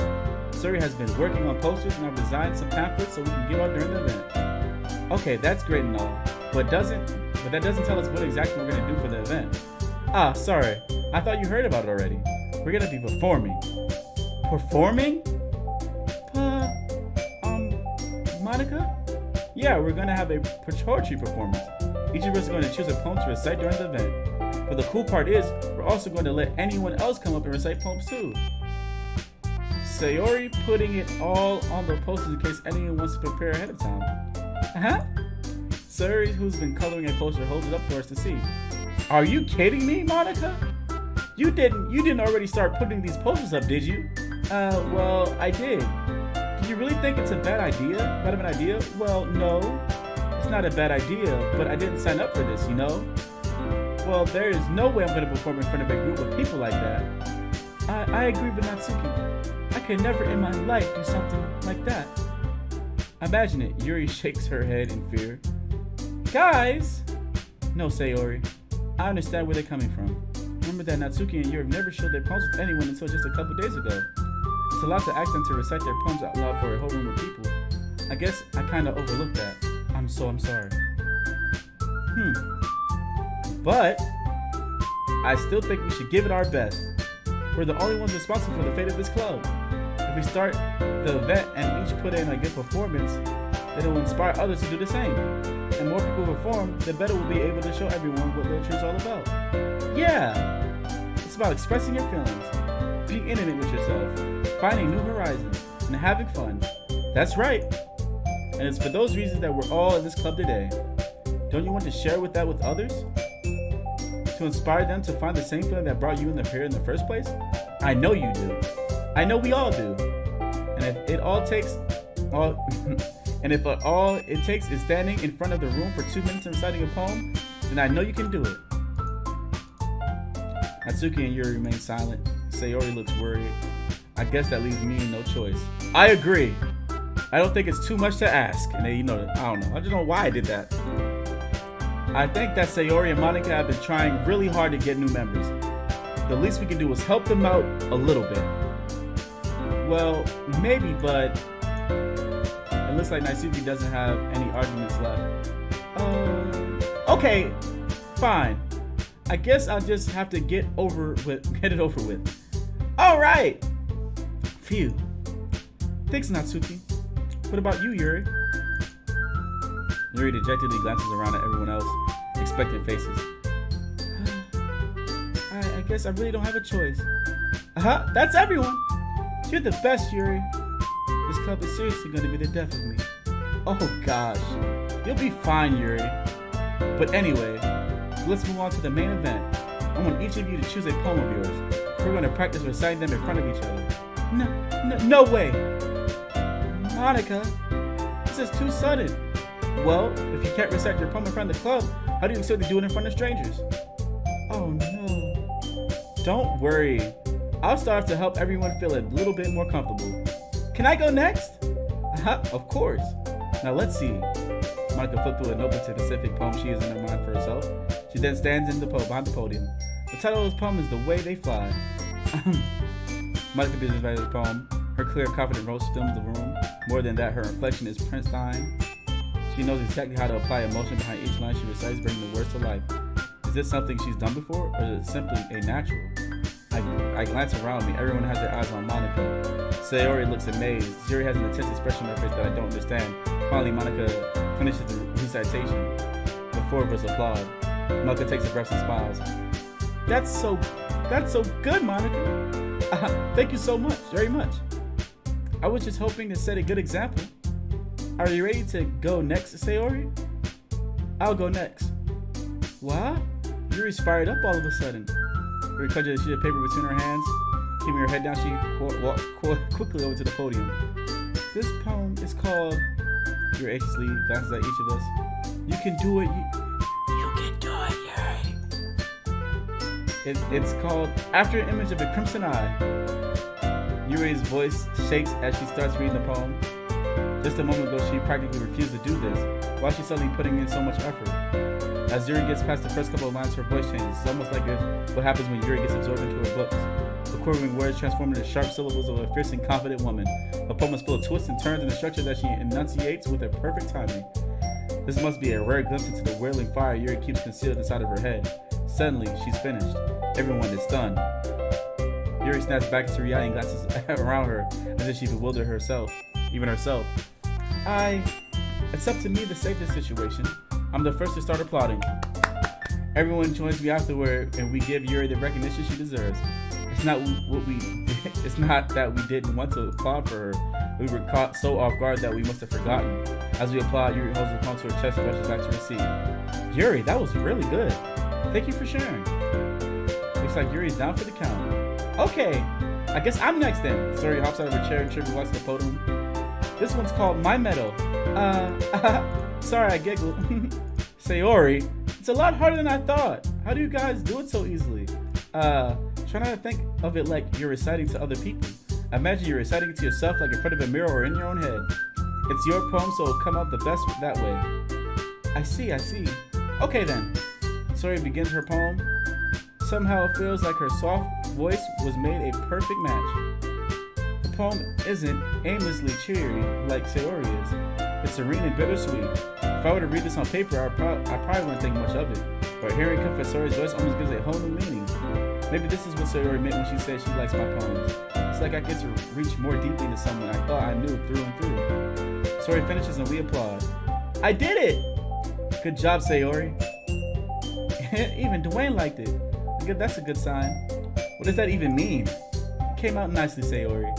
Suri has been working on posters and I've designed some pamphlets so we can give out during the event. Okay, that's great and all, but that doesn't tell us what exactly we're gonna do for the event. Ah, sorry. I thought you heard about it already. We're gonna be performing. Performing? Monica? Yeah, we're gonna have a poetry performance. Each of us is going to choose a poem to recite during the event. But the cool part is, we're also going to let anyone else come up and recite poems too. Sayori putting it all on the posters in case anyone wants to prepare ahead of time. Sayori, who's been coloring a poster, holds it up for us to see. Are you kidding me, Monica? You didn't already start putting these posters up, did you? Well, I did. Do you really think it's a bad of an idea? Well, no. It's not a bad idea, but I didn't sign up for this, you know? Well, there is no way I'm going to perform in front of a group of people like that. I agree with Natsuki. I could never in my life do something like that. Imagine it. Yuri shakes her head in fear. Guys! No, Sayori. I understand where they're coming from. Remember that Natsuki and Yuri never showed their poems with anyone until just a couple days ago. It's a lot to ask them to recite their poems out loud for a whole room of people. I guess I kind of overlooked that. I'm sorry. But I still think we should give it our best. We're the only ones responsible for the fate of this club. If we start the event and each put in a good performance, then it will inspire others to do the same. And more people perform, the better we'll be able to show everyone what literature is all about. Yeah! It's about expressing your feelings, being intimate with yourself, finding new horizons, and having fun. That's right! And it's for those reasons that we're all in this club today. Don't you want to share that with others? To inspire them to find the same feeling that brought you here in the first place? I know you do. I know we all do. And if all it takes is standing in front of the room for 2 minutes and reciting a poem, then I know you can do it. Natsuki and Yuri remain silent. Sayori looks worried. I guess that leaves me no choice. I agree. I don't think it's too much to ask. And I don't know. I just don't know why I did that. I think that Sayori and Monica have been trying really hard to get new members. The least we can do is help them out a little bit. Well, maybe, but it looks like Natsuki doesn't have any arguments left. Okay, fine. I guess I'll just have to get it over with. All right. Phew. Thanks, Natsuki. What about you, Yuri? Yuri dejectedly glances around at everyone else, expectant faces. I guess I really don't have a choice. That's everyone. You're the best, Yuri. This club is seriously going to be the death of me. Oh gosh. You'll be fine, Yuri. But anyway, let's move on to the main event. I want each of you to choose a poem of yours. We're going to practice reciting them in front of each other. No way. Monica, this is too sudden. Well, if you can't recite your poem in front of the club, how do you expect to do it in front of strangers? Oh no. Don't worry. I'll start to help everyone feel a little bit more comfortable. Can I go next? Of course. Now let's see. Monica flipped through a notebook to the specific poem she has in her mind for herself. She then stands behind the podium. The title of this poem is The Way They Fly. Monica visualizes the poem. Her clear, confident voice fills the room. More than that, her inflection is pristine. She knows exactly how to apply emotion behind each line she recites, bringing the words to life. Is this something she's done before, or is it simply a natural? I glance around me. Everyone has their eyes on Monica. Sayori looks amazed. Yuri has an intense expression on her face that I don't understand. Finally, Monica finishes the recitation. The four of us applaud. Monica takes a breath and smiles. That's so good, Monica. Thank you so much, very much. I was just hoping to set a good example. Are you ready to go next, Sayori? I'll go next. What? Yuri's fired up all of a sudden. Yuri clutches a sheet of paper between her hands. Keeping her head down, she walks quickly over to the podium. This poem is called... Yuri anxiously glances at each of us. You can do it. You can do it, Yuri. It's called After an Image of a Crimson Eye. Yuri's voice shakes as she starts reading the poem. Just a moment ago, she practically refused to do this. Why is she suddenly putting in so much effort? As Yuri gets past the first couple of lines, her voice changes. It's almost like what happens when Yuri gets absorbed into her books. The quivering words transform into sharp syllables of a fierce and confident woman. The poem is full of twists and turns and a structure that she enunciates with a perfect timing. This must be a rare glimpse into the whirling fire Yuri keeps concealed inside of her head. Suddenly, she's finished. Everyone is stunned. Yuri snaps back into reality and glances around her as if she bewildered herself, even herself. It's up to me to save this situation. I'm the first to start applauding. Everyone joins me afterward, and we give Yuri the recognition she deserves. It's not that we didn't want to applaud for her. We were caught so off guard that we must have forgotten. As we applaud, Yuri holds the poem to her chest and rushes back to her seat. Yuri, that was really good. Thank you for sharing. Looks like Yuri's down for the count. Okay, I guess I'm next then. Sayori hops out of her chair and Trigger walks to the podium. This one's called My Medal. Sorry I giggled. Sayori, it's a lot harder than I thought. How do you guys do it so easily? Try not to think of it like you're reciting to other people. Imagine you're reciting it to yourself like in front of a mirror or in your own head. It's your poem, so it'll come out the best that way. I see. Okay then. Sayori begins her poem. Somehow it feels like her soft voice was made a perfect match. The poem isn't aimlessly cheery like Sayori is. It's serene and bittersweet. If I were to read this on paper, I probably wouldn't think much of it. But hearing it come from Sayori's voice almost gives it a whole new meaning. Maybe this is what Sayori meant when she said she likes my poems. It's like I get to reach more deeply into someone I thought I knew through and through. Sayori finishes and we applaud. I did it! Good job, Sayori. Even Dwayne liked it. That's a good sign. What does that even mean? It came out nicely, Sayori.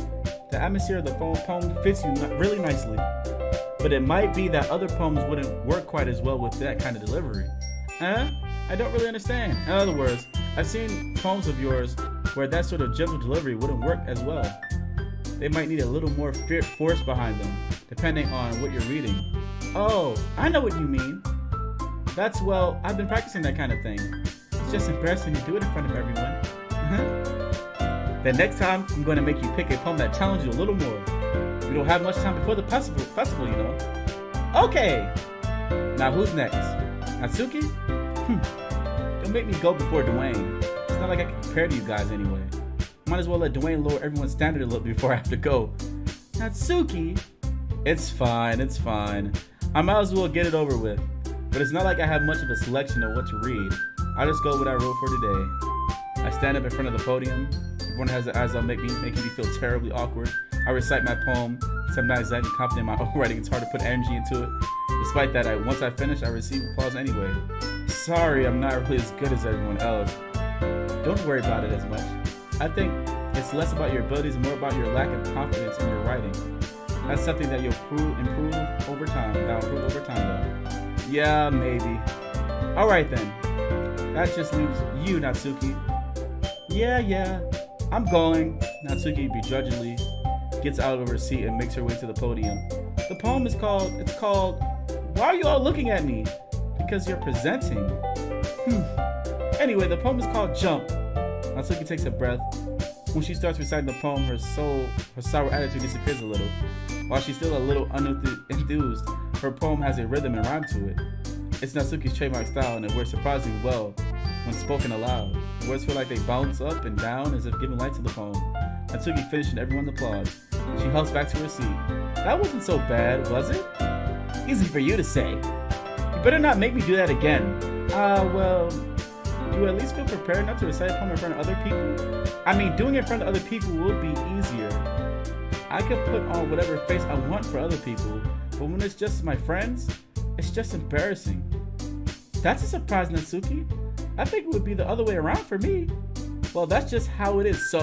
The atmosphere of the poem fits you really nicely. But it might be that other poems wouldn't work quite as well with that kind of delivery. I don't really understand. In other words, I've seen poems of yours where that sort of gentle delivery wouldn't work as well. They might need a little more force behind them, depending on what you're reading. Oh, I know what you mean. I've been practicing that kind of thing. It's just embarrassing to do it in front of everyone. The next time, I'm going to make you pick a poem that challenges you a little more. We don't have much time before the festival, you know. Okay! Now who's next? Natsuki? Don't make me go before Dwayne. It's not like I can compare to you guys anyway. Might as well let Dwayne lower everyone's standard a little before I have to go. Natsuki? It's fine. I might as well get it over with. But it's not like I have much of a selection of what to read. I'll just go with what I wrote for today. I stand up in front of the podium. Everyone has their eyes on making me feel terribly awkward. I recite my poem, because I'm not exactly confident in my own writing. It's hard to put energy into it. Despite that, once I finish, I receive applause anyway. Sorry, I'm not really as good as everyone else. Don't worry about it as much. I think it's less about your abilities and more about your lack of confidence in your writing. That's something that you'll improve over time. Though. Yeah, maybe. Alright then. That just leaves you, Natsuki. Yeah. I'm going. Natsuki begrudgingly gets out of her seat and makes her way to the podium. The poem is called Why are you all looking at me? Because you're presenting. Anyway, the poem is called Jump. Natsuki takes a breath. When she starts reciting the poem, her sour attitude disappears a little. While she's still a little enthused, her poem has a rhythm and rhyme to it. It's Natsuki's trademark style, and it works surprisingly well when spoken aloud. The words feel like they bounce up and down as if giving light to the poem. Natsuki finished and everyone applauds. She hops back to her seat. That wasn't so bad, was it? Easy for you to say. You better not make me do that again. Well, do you at least feel prepared enough to recite a poem in front of other people? I mean, doing it in front of other people will be easier. I could put on whatever face I want for other people, but when it's just my friends, it's just embarrassing. That's a surprise, Natsuki. I think it would be the other way around for me. Well, that's just how it is, so,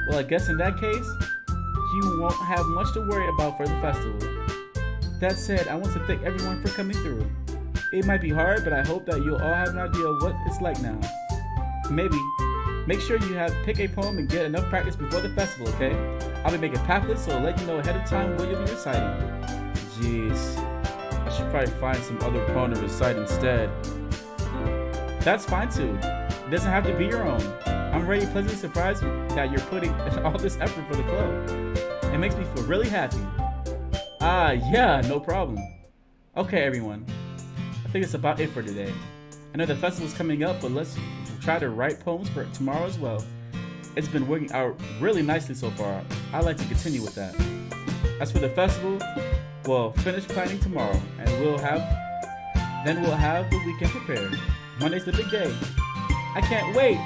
well, I guess in that case, you won't have much to worry about for the festival. That said, I want to thank everyone for coming through. It might be hard, but I hope that you'll all have an idea of what it's like now. Maybe. Make sure you pick a poem and get enough practice before the festival, okay? I'll be making pamphlets, so I'll let you know ahead of time what you'll be reciting. Jeez. I should probably find some other poem to recite instead. That's fine too. It doesn't have to be your own. I'm already pleasantly surprised that you're putting all this effort for the club. It makes me feel really happy. Yeah, no problem. Okay, everyone. I think that's about it for today. I know the festival's coming up, but let's try to write poems for tomorrow as well. It's been working out really nicely so far. I'd like to continue with that. As for the festival, we'll finish planning tomorrow, and we'll have the weekend prepared. Monday's the big day. I can't wait.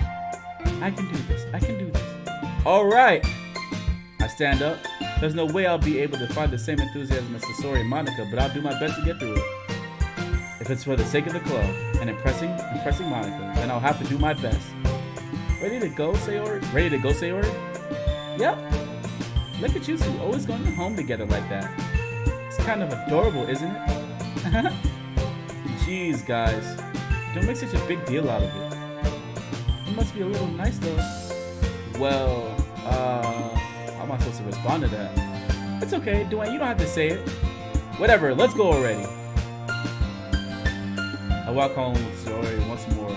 I can do this. I can do this. All right. I stand up. There's no way I'll be able to find the same enthusiasm as Sasori and Monica, but I'll do my best to get through it. If it's for the sake of the club and impressing Monica, then I'll have to do my best. Ready to go, Sayori? Ready to go, Sayori? Yep. Look at you two, always going home together like that. It's kind of adorable, isn't it? Jeez, guys. Don't make such a big deal out of it. It must be a little nice, though. Well, how am I supposed to respond to that? It's okay, Dwayne, you don't have to say it. Whatever, let's go already. I walk home with Sayori once more.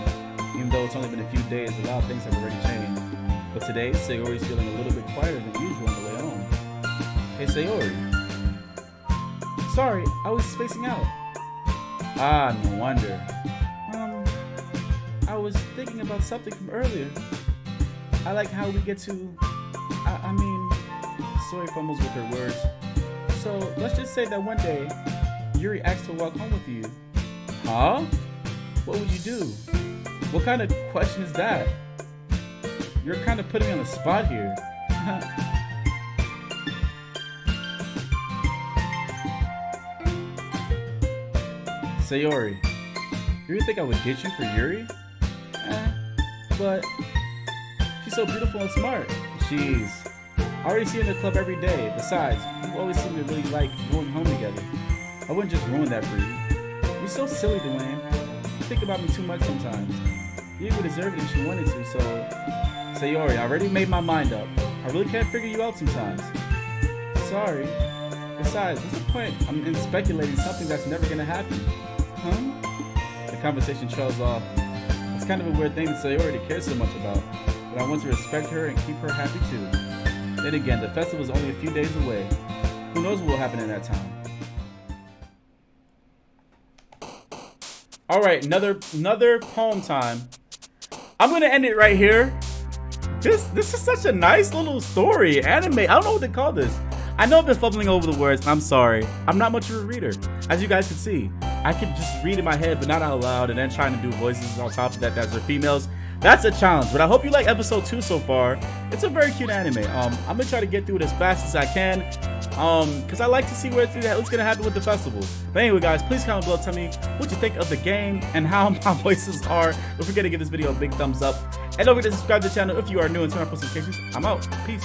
Even though it's only been a few days, a lot of things have already changed. But today, Sayori's feeling a little bit quieter than usual on the way home. Hey, Sayori. Sorry, I was spacing out. No wonder. I was thinking about something from earlier. I like how we get to... Sayori fumbles with her words. So, let's just say that one day, Yuri asked to walk home with you. Huh? What would you do? What kind of question is that? You're kind of putting me on the spot here. Sayori, you really think I would get you for Yuri? But she's so beautiful and smart. Jeez. I already see her in the club every day. Besides, you always seem to really like going home together. I wouldn't just ruin that for you. You're so silly, Dwayne. You think about me too much sometimes. You would deserve it if she wanted to, so... Sayori, I already made my mind up. I really can't figure you out sometimes. Sorry. Besides, what's the point? I'm in speculating something that's never gonna happen. Huh? The conversation trails off. It's kind of a weird thing that Sayori to care so much about, but I want to respect her and keep her happy too. Then again, the festival is only a few days away. Who knows what will happen in that time? All right, another poem time. I'm gonna end it right here. This is such a nice little story, anime. I don't know what to call this. I know I've been fumbling over the words. I'm sorry. I'm not much of a reader, as you guys can see. I can just read in my head, but not out loud, and then trying to do voices on top of that are females. That's a challenge, but I hope you like episode 2 so far. It's a very cute anime. I'm gonna try to get through it as fast as I can, because I like to see what's gonna happen with the festival. But anyway, guys, please comment below, tell me what you think of the game and how my voices are. Don't forget to give this video a big thumbs up, and don't forget to subscribe to the channel if you are new and turn on post notifications. I'm out. Peace.